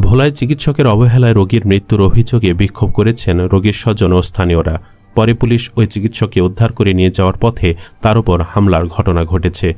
ভোলায় চিকিৎসকের অবহেলায় রোগীর মৃত্যুর অভিযোগে বিক্ষোভ করেছেন রোগীর স্বজন ও স্থানীয়রা। পরে পুলিশ ওই চিকিৎসককে উদ্ধার করে নিয়ে যাওয়ার পথে তার উপর হামলার ঘটনা ঘটেছে।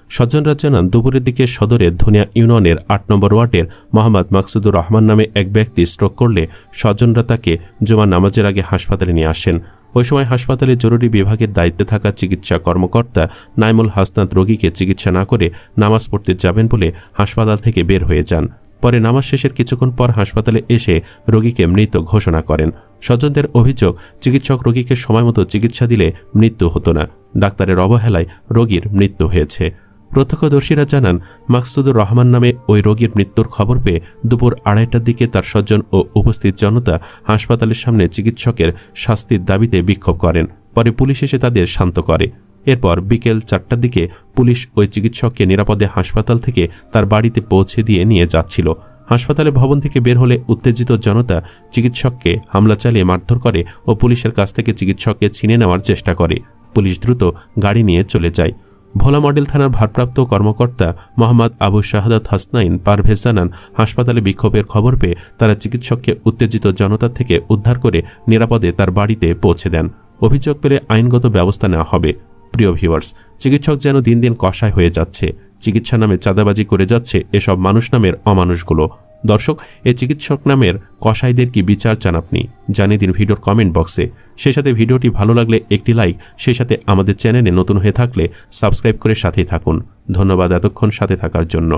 স্বজনরা জানান, দুপুরের দিকে সদরের ধনিয়া ইউনিয়নের ৮ নম্বর ওয়ার্ডের মোহাম্মদ মাকসুদুর রহমান নামে এক ব্যক্তি স্ট্রোক করলে স্বজনরা তাকে জুমার নামাজের আগে হাসপাতালে নিয়ে আসেন। ওই সময় হাসপাতালে জরুরি বিভাগের দায়িত্বে থাকা চিকিৎসা কর্মকর্তা নাইমুল হাসনাত রোগীকে চিকিৎসা না করে নামাজ পড়তে যাবেন বলে হাসপাতাল থেকে বের হয়ে যান। পরে নামাজ শেষের কিছুক্ষণ পর হাসপাতালে এসে রোগীকে মৃত ঘোষণা করেন। স্বজনদের অভিযোগ, চিকিৎসক রোগীকে সময়মতো চিকিৎসা দিলে মৃত্যু হতো না, ডাক্তারের অবহেলায় রোগীর মৃত্যু হয়েছে। প্রত্যক্ষদর্শীরা জানান, মাকসুদুর রহমান নামে ওই রোগীর মৃত্যুর খবর পেয়ে দুপুর ২:৩০টার দিকে তার স্বজন ও উপস্থিত জনতা হাসপাতালের সামনে চিকিৎসকের শাস্তির দাবিতে বিক্ষোভ করেন। পরে পুলিশ এসে তাদের শান্ত করে। এরপর বিকেল ৪টার দিকে পুলিশ ওই চিকিৎসককে নিরাপদে হাসপাতাল থেকে তার বাড়িতে পৌঁছে দিয়ে নিয়ে যাচ্ছিল। হাসপাতালের ভবন থেকে বের হলে উত্তেজিত জনতা চিকিৎসককে হামলা চালিয়ে মারধর করে ও পুলিশের কাছ থেকে চিকিৎসককে ছিনিয়ে নেওয়ার চেষ্টা করে। পুলিশ দ্রুত গাড়ি নিয়ে চলে যায়। ভোলা মডেল থানার ভারপ্রাপ্ত কর্মকর্তা মোহাম্মদ আবু শাহাদাত হাসনাইন পারভেজ জানান, হাসপাতালে বিক্ষোভের খবর পেয়ে তারা চিকিৎসককে উত্তেজিত জনতা থেকে উদ্ধার করে নিরাপদে তার বাড়িতে পৌঁছে দেন। অভিযোগ পেলে আইনগত ব্যবস্থা নেওয়া হবে। প্রিয় ভিউয়ার্স, চিকিৎসক যেন দিন দিন কষায় হয়ে যাচ্ছে। চিকিৎসা নামে চাঁদাবাজি করে যাচ্ছে এসব মানুষ নামের অমানুষগুলো। দর্শক, এই চিকিৎসক নামের কসাইদের কি বিচার চান আপনি? জানিয়ে দিন ভিডিওর কমেন্ট বক্সে। সেই সাথে ভিডিওটি ভালো লাগলে একটি লাইক, সেই সাথে আমাদের চ্যানেলে নতুন হয়ে থাকলে সাবস্ক্রাইব করে সাথেই থাকুন। ধন্যবাদ এতক্ষণ সাথে থাকার জন্য।